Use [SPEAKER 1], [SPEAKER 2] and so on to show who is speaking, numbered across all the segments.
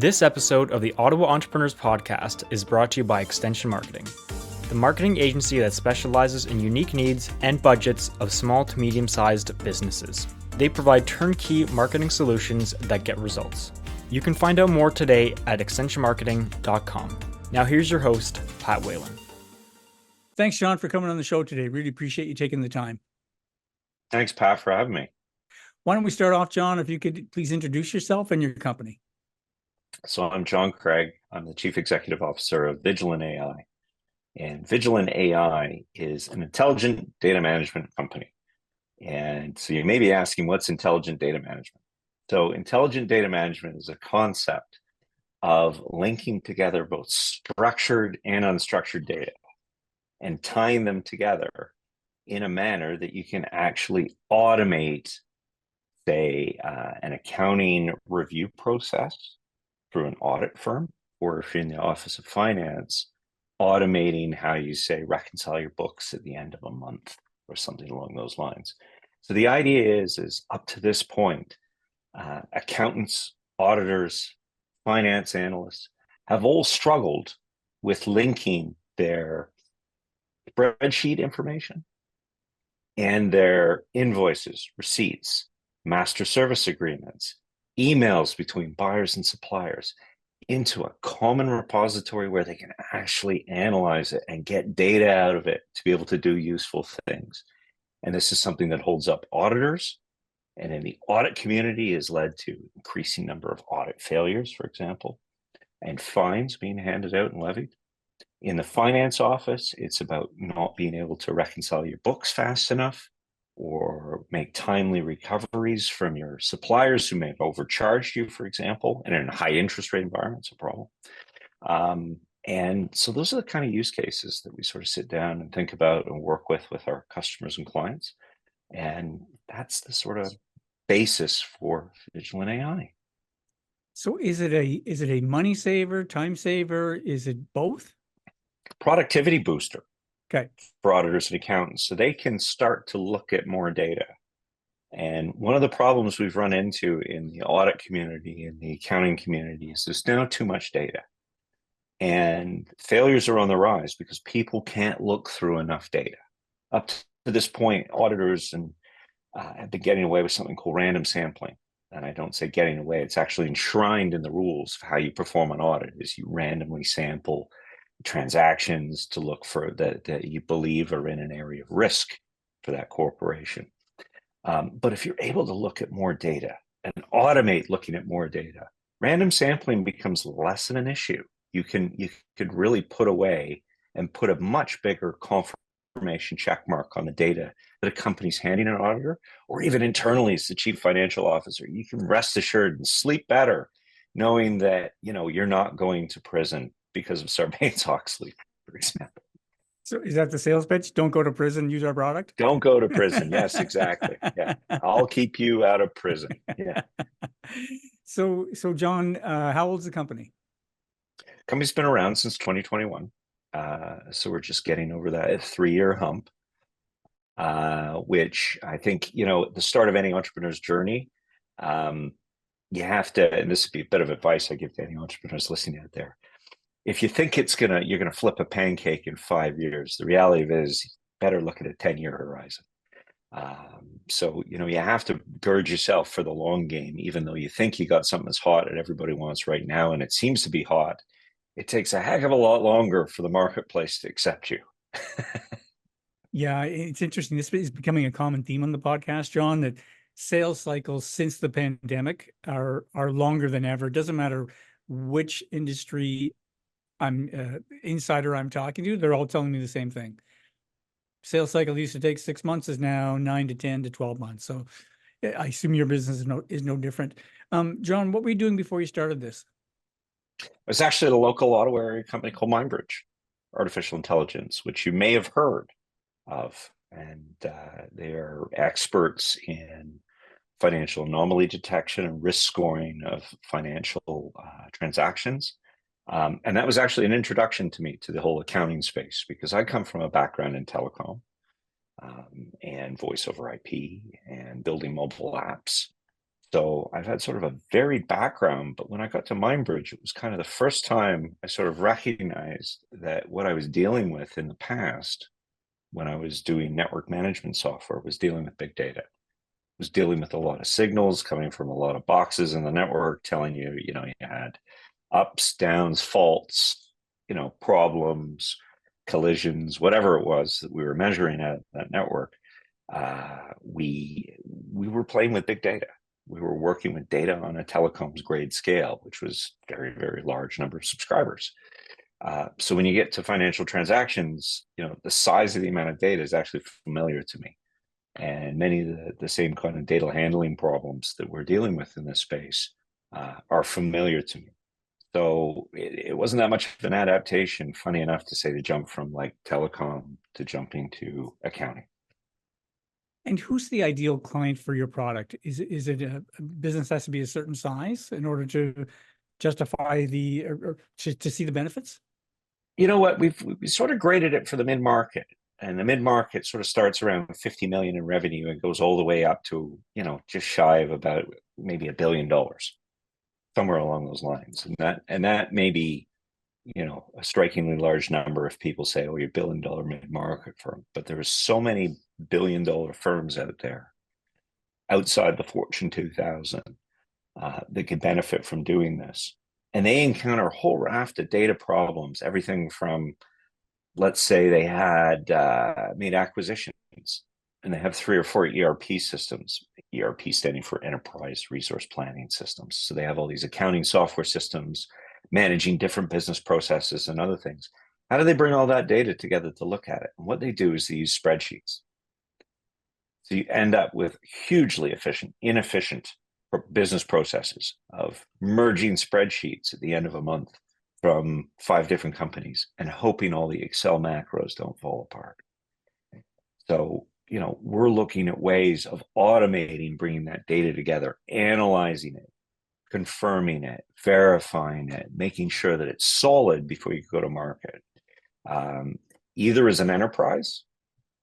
[SPEAKER 1] This episode of the Ottawa Entrepreneurs Podcast is brought to you by Extension Marketing, the marketing agency that specializes in unique needs and budgets of small to medium-sized businesses. They provide turnkey marketing solutions that get results. You can find out more today at extensionmarketing.com. Now here's your host, Pat Whalen.
[SPEAKER 2] Thanks, John, for coming on the show today. Really appreciate you taking the time.
[SPEAKER 3] Thanks, Pat, for having me.
[SPEAKER 2] Why don't we start off, John, if you could please introduce yourself and your company.
[SPEAKER 3] So I'm John Craig. I'm the Chief Executive Officer of Vigilant AI. And Vigilant AI is an intelligent data management company. And so you may be asking, what's intelligent data management? So intelligent data management is a concept of linking together both structured and unstructured data and tying them together in a manner that you can actually automate, say, an accounting review process through an audit firm, or if you're in the Office of Finance, automating how you, say, reconcile your books at the end of a month or something along those lines. So the idea is up to this point, accountants, auditors, finance analysts have all struggled with linking their spreadsheet information and their invoices, receipts, master service agreements, emails between buyers and suppliers into a common repository where they can actually analyze it and get data out of it to be able to do useful things. And this is something that holds up auditors, and in the audit community has led to increasing number of audit failures, for example, and fines being handed out and levied. In the finance office, it's about not being able to reconcile your books fast enough or make timely recoveries from your suppliers who may have overcharged you, for example, and in a high interest rate environment, it's a problem. And so those are the kind of use cases that we sort of sit down and think about and work with our customers and clients. And that's the sort of basis for Vigilant AI.
[SPEAKER 2] So is it a money saver, time saver? Is it both?
[SPEAKER 3] Productivity booster.
[SPEAKER 2] Okay.
[SPEAKER 3] For auditors and accountants, so they can start to look at more data. And one of the problems we've run into in the audit community, in the accounting community, is there's now too much data. And failures are on the rise because people can't look through enough data. Up to this point, auditors have been getting away with something called random sampling. And I don't say getting away, it's actually enshrined in the rules of how you perform an audit, is you randomly sample transactions to look for that you believe are in an area of risk for that corporation. But if you're able to look at more data and automate looking at more data, random sampling becomes less of an issue. You could really put away and put a much bigger confirmation check mark on the data that a company's handing an auditor, or even internally as the chief financial officer. You can rest assured and sleep better knowing that you're not going to prison because of Sarbanes-Oxley, for example.
[SPEAKER 2] So is that the sales pitch? Don't go to prison, use our product?
[SPEAKER 3] Don't go to prison. Yes, exactly. Yeah. I'll keep you out of prison. Yeah.
[SPEAKER 2] So John, how old is the company?
[SPEAKER 3] Company's been around since 2021. So we're just getting over that 3-year hump, which I think, at the start of any entrepreneur's journey, you have to, and this would be a bit of advice I give to any entrepreneurs listening out there. If you think you're gonna flip a pancake in 5 years, the reality of it is you better look at a 10-year horizon. So you have to gird yourself for the long game, even though you think you got something that's hot and everybody wants right now, and it seems to be hot. It takes a heck of a lot longer for the marketplace to accept you.
[SPEAKER 2] Yeah, it's interesting. This is becoming a common theme on the podcast, John, that sales cycles since the pandemic are longer than ever. It doesn't matter which industry insider I'm talking to, they're all telling me the same thing. Sales cycle used to take 6 months is now 9 to 10 to 12 months. So I assume your business is no different. John, what were you doing before you started this?
[SPEAKER 3] I was actually at a local Ottawa area company called MindBridge Artificial Intelligence, which you may have heard of. And they are experts in financial anomaly detection and risk scoring of financial transactions. And that was actually an introduction to me to the whole accounting space, because I come from a background in telecom and voice over IP and building mobile apps So I've had sort of a varied background, but when I got to Mindbridge, it was kind of the first time I sort of recognized that what I was dealing with in the past, when I was doing network management software, was dealing with big data. Was dealing with a lot of signals coming from a lot of boxes in the network telling you, you had ups, downs, faults, problems, collisions, whatever it was that we were measuring at that network. We were playing with big data. We were working with data on a telecoms grade scale, which was very, very large number of subscribers. So when you get to financial transactions, the size of the amount of data is actually familiar to me. And many of the same kind of data handling problems that we're dealing with in this space are familiar to me. So it wasn't that much of an adaptation, funny enough to say, to jump from like telecom to jumping to accounting.
[SPEAKER 2] And who's the ideal client for your product? Is it a business has to be a certain size in order to justify or to see the benefits?
[SPEAKER 3] You know what? We sort of graded it for the mid-market. And the mid-market sort of starts around 50 million in revenue and goes all the way up to, just shy of about maybe $1 billion, somewhere along those lines. And that may be, a strikingly large number if people say, oh, you're $1 billion mid-market firm. But there are so many billion-dollar firms out there outside the Fortune 2000 that could benefit from doing this. And they encounter a whole raft of data problems, everything from, let's say they had made acquisitions and they have 3 or 4 ERP systems, ERP standing for Enterprise Resource Planning Systems. So they have all these accounting software systems managing different business processes and other things. How do they bring all that data together to look at it? And what they do is they use spreadsheets. So you end up with hugely inefficient business processes of merging spreadsheets at the end of a month from 5 different companies and hoping all the Excel macros don't fall apart. So, we're looking at ways of automating, bringing that data together, analyzing it, confirming it, verifying it, making sure that it's solid before you go to market. Either as an enterprise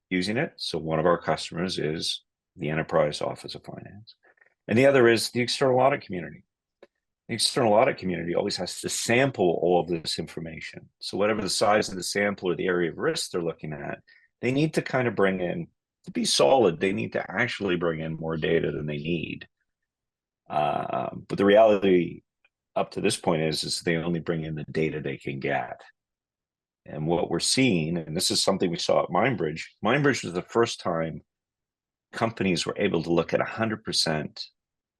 [SPEAKER 3] using it. So one of our customers is the Enterprise Office of Finance. And the other is the external audit community. The external audit community always has to sample all of this information. So whatever the size of the sample or the area of risk they're looking at, they need to kind of bring in, to be solid, they need to actually bring in more data than they need. But the reality up to this point is they only bring in the data they can get. And what we're seeing, and this is something we saw at Mindbridge was the first time companies were able to look at 100%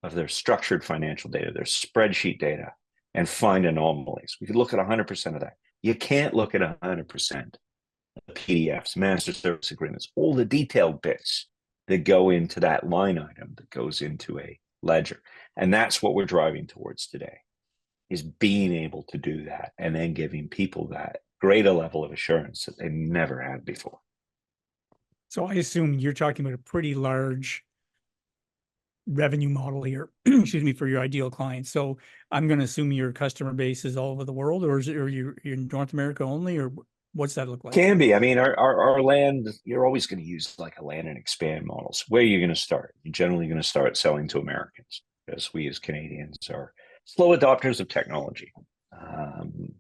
[SPEAKER 3] of their structured financial data, their spreadsheet data, and find anomalies. We could look at 100% of that. You can't look at 100% of PDFs, master service agreements, all the detailed bits that go into that line item that goes into a ledger. And that's what we're driving towards today, is being able to do that and then giving people that greater level of assurance that they never had before.
[SPEAKER 2] So I assume you're talking about a pretty large revenue model here, excuse me, for your ideal client. So I'm going to assume your customer base is all over the world, or are you in North America only, or what's that look like?
[SPEAKER 3] Can be. I mean, our land, you're always going to use like a land and expand models. Where are you going to start? You're generally going to start selling to Americans, because we as Canadians are slow adopters of technology.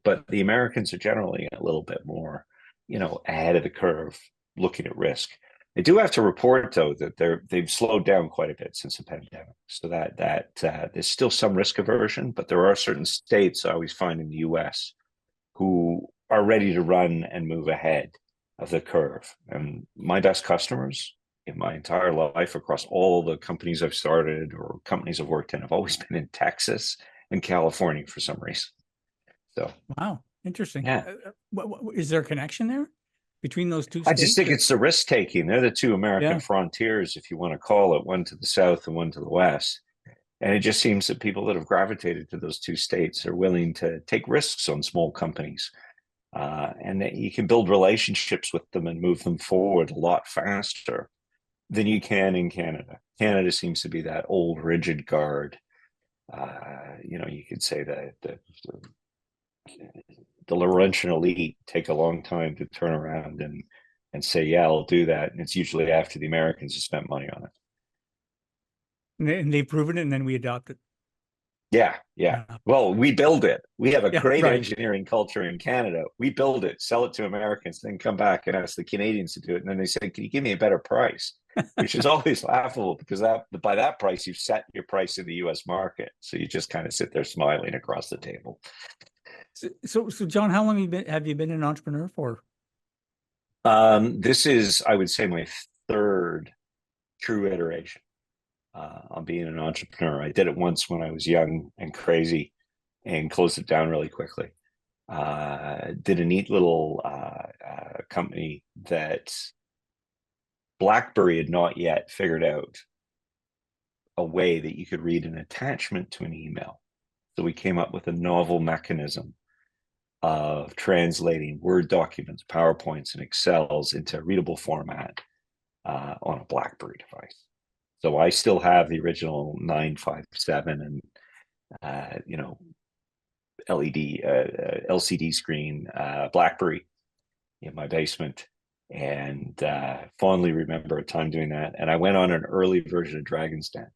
[SPEAKER 3] But the Americans are generally a little bit more, ahead of the curve, looking at risk. I do have to report, though, that they've slowed down quite a bit since the pandemic. So that there's still some risk aversion, but there are certain states I always find in the U.S. who are ready to run and move ahead of the curve. And my best customers in my entire life, across all the companies I've started or companies I've worked in, have always been in Texas and California for some reason. So,
[SPEAKER 2] wow, interesting.
[SPEAKER 3] Yeah.
[SPEAKER 2] Is there a connection there between those two states?
[SPEAKER 3] I just think it's the risk taking. They're the two American frontiers, if you want to call it, one to the south and one to the west. And it just seems that people that have gravitated to those two states are willing to take risks on small companies. And that you can build relationships with them and move them forward a lot faster than you can in Canada. Canada seems to be that old rigid guard. You could say that the Laurentian elite take a long time to turn around and say, yeah, I'll do that. And it's usually after the Americans have spent money on it.
[SPEAKER 2] And they've proven it, and then we adopt it.
[SPEAKER 3] Yeah. Well, we build it. We have a
[SPEAKER 2] Yeah,
[SPEAKER 3] great
[SPEAKER 2] right.
[SPEAKER 3] engineering culture in Canada. We build it, sell it to Americans, then come back and ask the Canadians to do it. And then they say, can you give me a better price? Which is always laughable, because by that price, you've set your price in the US market. So you just kind of sit there smiling across the table.
[SPEAKER 2] So John, how long have you been an entrepreneur for?
[SPEAKER 3] This is, I would say, my third true iteration on being an entrepreneur. I did it once when I was young and crazy and closed it down really quickly. Did a neat little company that BlackBerry had not yet figured out a way that you could read an attachment to an email. So we came up with a novel mechanism of translating Word documents, PowerPoints, and Excels into a readable format on a BlackBerry device. So I still have the original 957 and LED LCD screen BlackBerry in my basement, and fondly remember a time doing that. And I went on an early version of Dragon's Den,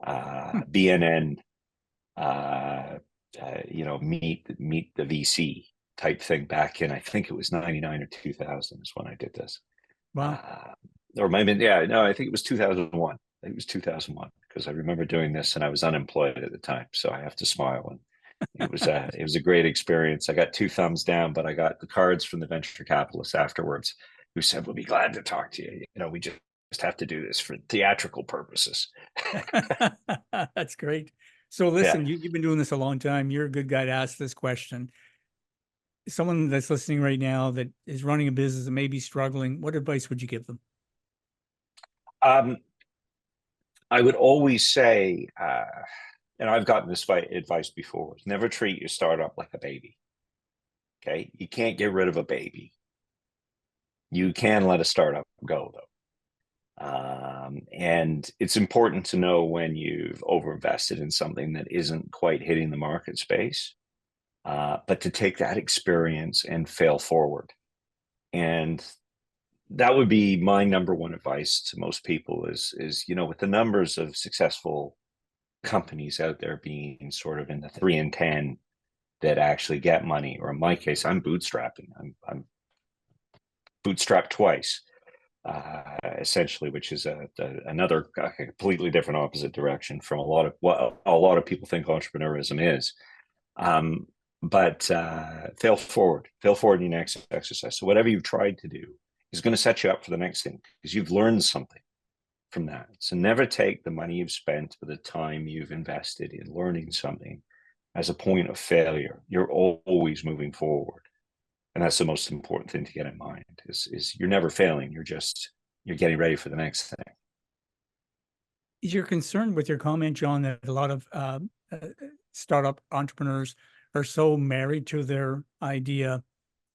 [SPEAKER 3] BNN, meet the VC type thing back in, I think it was 99 or 2000 is when I did this.
[SPEAKER 2] Wow.
[SPEAKER 3] Or maybe, I think it was 2001. I think it was 2001, because I remember doing this and I was unemployed at the time, so I have to smile. And it was a great experience. I got 2 thumbs down, but I got the cards from the venture capitalists afterwards, who said, "We'll be glad to talk to you. We just have to do this for theatrical purposes."
[SPEAKER 2] That's great. So listen, you've been doing this a long time. You're a good guy to ask this question. Someone that's listening right now that is running a business and may be struggling, what advice would you give them?
[SPEAKER 3] I would always say, and I've gotten this advice before, never treat your startup like a baby. Okay. You can't get rid of a baby. You can let a startup go, though. And it's important to know when you've overinvested in something that isn't quite hitting the market space, but to take that experience and fail forward. And that would be my number one advice to most people is, with the numbers of successful companies out there being sort of in the 3 and 10 that actually get money, or in my case, I'm bootstrapping. I'm bootstrapped twice, essentially, which is another completely different opposite direction from a lot of what a lot of people think entrepreneurism is. But fail forward in your next exercise. So whatever you've tried to do is going to set you up for the next thing, because you've learned something from that. So never take the money you've spent or the time you've invested in learning something as a point of failure. You're always moving forward. And that's the most important thing to get in mind is you're never failing. You're getting ready for the next thing.
[SPEAKER 2] Is your concern with your comment, John, that a lot of startup entrepreneurs are so married to their idea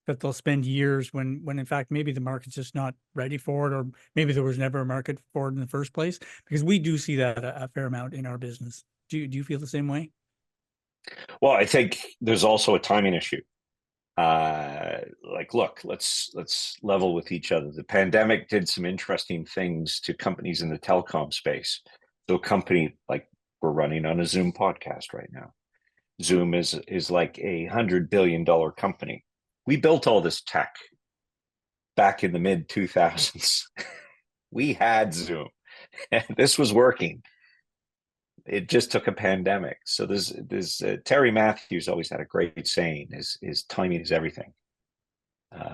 [SPEAKER 2] that they'll spend years when in fact, maybe the market's just not ready for it, or maybe there was never a market for it in the first place? Because we do see that a fair amount in our business. Do you feel the same way?
[SPEAKER 3] Well, I think there's also a timing issue. Look, let's level with each other. The pandemic did some interesting things to companies in the telecom space. So a company like we're running on a Zoom podcast right now. Zoom is like $100 billion company. We built all this tech back in the mid 2000s. We had Zoom, and this was working. It just took a pandemic. So there's Terry Matthews always had a great saying: "Is timing is everything."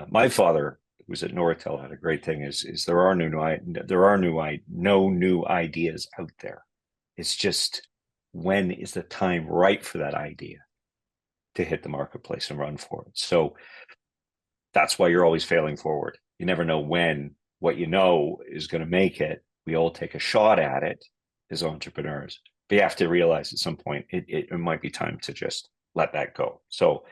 [SPEAKER 3] My father, who was at Nortel, had a great thing: "Is there are no new ideas out there. It's just when is the time right for that idea to hit the marketplace and run for it." So that's why you're always failing forward. You never know when what you know is going to make it. We all take a shot at it as entrepreneurs, but you have to realize at some point it might be time to just let that go. So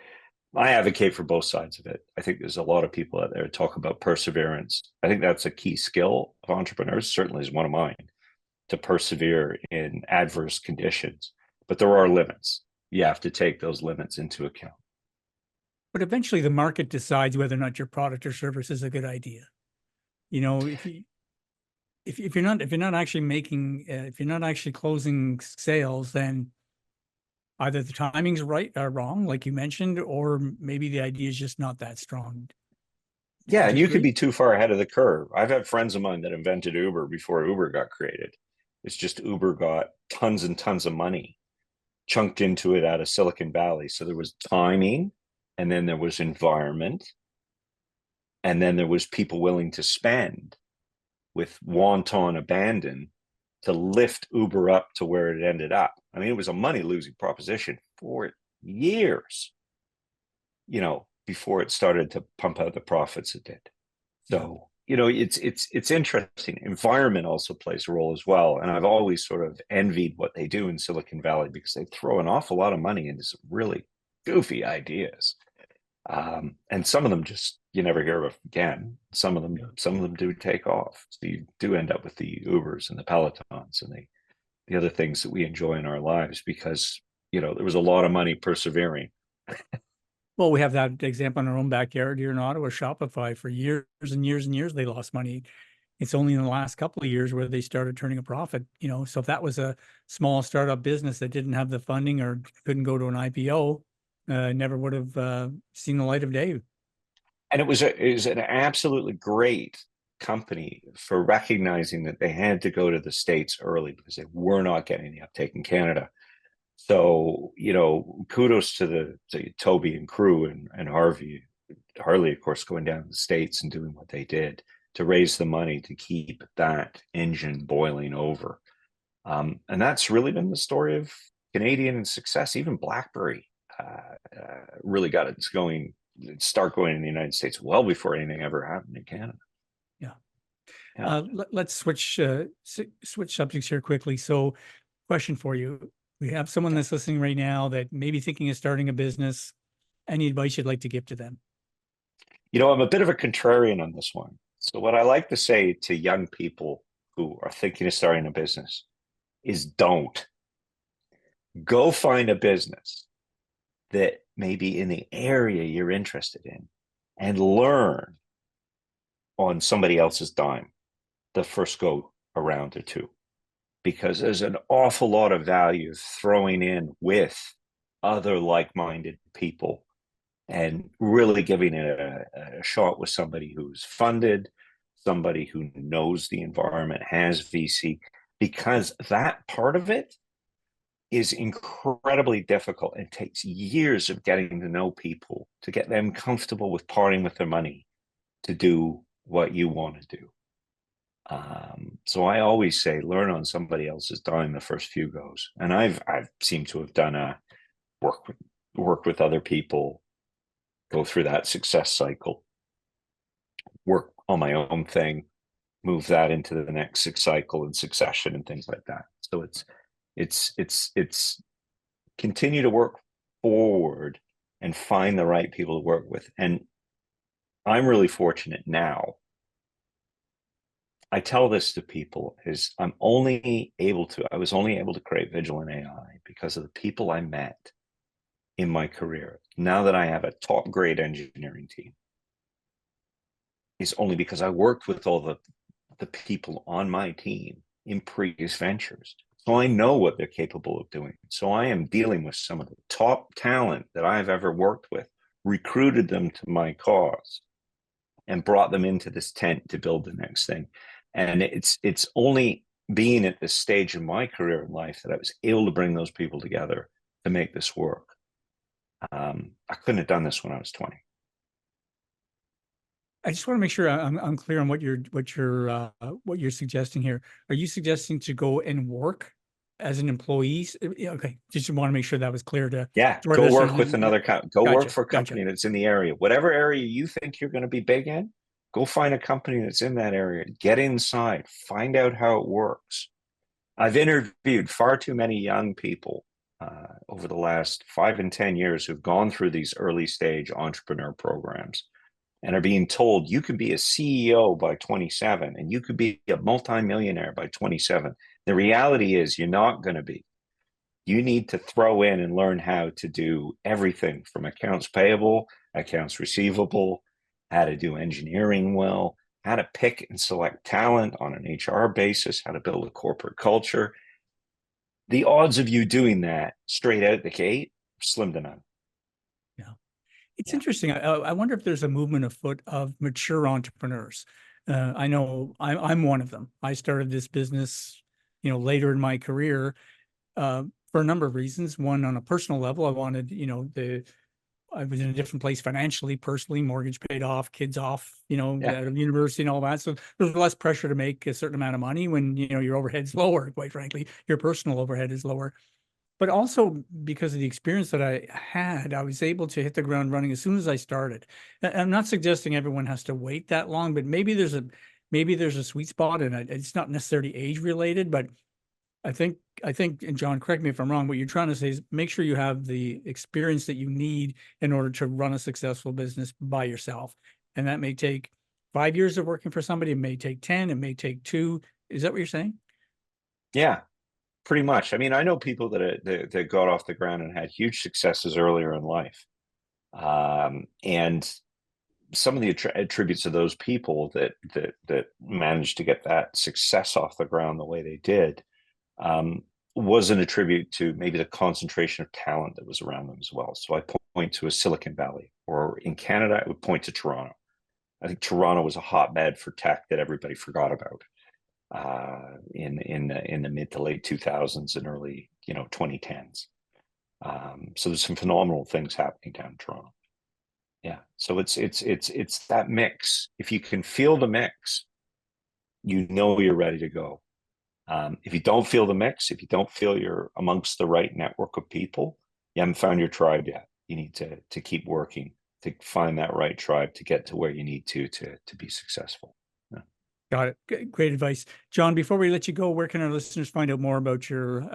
[SPEAKER 3] I advocate for both sides of it. I think there's a lot of people out there who talk about perseverance. I think that's a key skill of entrepreneurs, certainly is one of mine, to persevere in adverse conditions. But there are limits. You have to take those limits into account.
[SPEAKER 2] But eventually the market decides whether or not your product or service is a good idea. if you're not actually making, if you're not actually closing sales, then either the timing's right or wrong, like you mentioned, or maybe the idea is just not that strong.
[SPEAKER 3] Yeah,
[SPEAKER 2] Would
[SPEAKER 3] and
[SPEAKER 2] you
[SPEAKER 3] you could
[SPEAKER 2] agree?
[SPEAKER 3] be too far ahead of the curve. I've had friends of mine that invented Uber before Uber got created. It's just Uber got tons and tons of money chunked into it out of Silicon Valley. So there was timing, and then there was environment, and then there was people willing to spend with wanton abandon to lift Uber up to where it ended up. I mean, it was a money losing proposition for years, before it started to pump out the profits it did. So, it's interesting. Environment also plays a role as well. And I've always sort of envied what they do in Silicon Valley because they throw an awful lot of money into some really goofy ideas. And some of them just you never hear of again. Some of them do take off. So you do end up with the Ubers and the Pelotons and the other things that we enjoy in our lives because there was a lot of money persevering.
[SPEAKER 2] Well, we have that example in our own backyard here in Ottawa, Shopify. For years and years and years, they lost money. It's only in the last couple of years where they started turning a profit, So if that was a small startup business that didn't have the funding or couldn't go to an IPO, never would have seen the light of day.
[SPEAKER 3] And it was an absolutely great company for recognizing that they had to go to the States early because they were not getting the uptake in Canada. So, kudos to Toby and crew and Harley, of course, going down to the States and doing what they did to raise the money to keep that engine boiling over. And that's really been the story of Canadian success. Even BlackBerry really got its start going in the United States well before anything ever happened in Canada.
[SPEAKER 2] Yeah. Let's switch subjects here quickly. So, question for you. We have someone that's listening right now that may be thinking of starting a business. Any advice you'd like to give to them?
[SPEAKER 3] I'm a bit of a contrarian on this one. So what I like to say to young people who are thinking of starting a business is don't. Go find a business that may be in the area you're interested in and learn on somebody else's dime the first go around or two. Because there's an awful lot of value throwing in with other like-minded people and really giving it a shot with somebody who's funded, somebody who knows the environment, has VC, because that part of it is incredibly difficult. It takes years of getting to know people to get them comfortable with parting with their money to do what you want to do. So I always say, learn on somebody else's dime the first few goes. And I've seemed to have done work with other people, go through that success cycle, work on my own thing, move that into the next cycle and succession and things like that. So it's continue to work forward and find the right people to work with. And I'm really fortunate now. I tell this to people is I was only able to create Vigilant AI because of the people I met in my career. Now that I have a top grade engineering team, it's only because I worked with all the people on my team in previous ventures. So I know what they're capable of doing. So I am dealing with some of the top talent that I've ever worked with, recruited them to my cause, and brought them into this tent to build the next thing. And it's only being at this stage in my career in life that I was able to bring those people together to make this work. I couldn't have done this when I was 20.
[SPEAKER 2] I just want to make sure I'm clear on what you're suggesting here. Are you suggesting to go and work as an employee? Okay, just want to make sure that was clear to
[SPEAKER 3] go work with another work for a company that's in the area. Whatever area you think you're going to be big in, go find a company that's in that area. Get inside, find out how it works. I've interviewed far too many young people over the last 5 and 10 years who've gone through these early stage entrepreneur programs and are being told you could be a CEO by 27 and you could be a multimillionaire by 27. The reality is you're not going to be. You need to throw in and learn how to do everything from accounts payable, accounts receivable, how to do engineering well, how to pick and select talent on an HR basis, how to build a corporate culture. The odds of you doing that straight out the gate are slim to none.
[SPEAKER 2] Yeah. It's interesting. I wonder if there's a movement afoot of mature entrepreneurs. I know I'm one of them. I started this business, later in my career, for a number of reasons. One, on a personal level, I wanted, I was in a different place financially, personally, mortgage paid off, kids off, out of university and all that. So there's less pressure to make a certain amount of money when, your overhead's lower, quite frankly, your personal overhead is lower. But also because of the experience that I had, I was able to hit the ground running as soon as I started. I'm not suggesting everyone has to wait that long, but maybe there's a sweet spot, and it's not necessarily age related, but I think, and John, correct me if I'm wrong, what you're trying to say is make sure you have the experience that you need in order to run a successful business by yourself. And that may take 5 years of working for somebody. It may take 10, it may take 2. Is that what you're saying?
[SPEAKER 3] Yeah, pretty much. I mean, I know people that got off the ground and had huge successes earlier in life. And some of the attributes of those people that managed to get that success off the ground the way they did, was an attribute to maybe the concentration of talent that was around them as well. So I point to a Silicon Valley, or in Canada, I would point to Toronto. I think Toronto was a hotbed for tech that everybody forgot about in the mid to late 2000s and early 2010s. So there's some phenomenal things happening down in Toronto. Yeah, so it's that mix. If you can feel the mix, you're ready to go. If you don't feel the mix, if you don't feel you're amongst the right network of people, you haven't found your tribe yet. You need to keep working to find that right tribe to get to where you need to be successful. Yeah.
[SPEAKER 2] Got it. Great advice, John. Before we let you go, where can our listeners find out more about you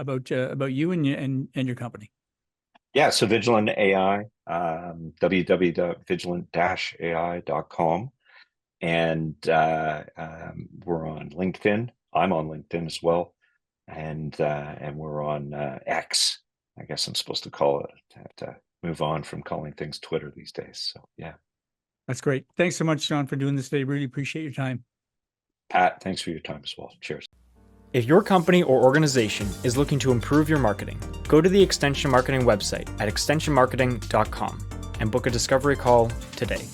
[SPEAKER 2] and your company?
[SPEAKER 3] Yeah, so Vigilant AI, www.vigilant-ai.com, and we're on LinkedIn. I'm on LinkedIn as well, and we're on X. I guess I'm supposed to call it. I have to move on from calling things Twitter these days. So yeah,
[SPEAKER 2] that's great. Thanks so much, John, for doing this today. Really appreciate your time.
[SPEAKER 3] Pat, thanks for your time as well. Cheers.
[SPEAKER 1] If your company or organization is looking to improve your marketing, go to the Extension Marketing website at extensionmarketing.com and book a discovery call today.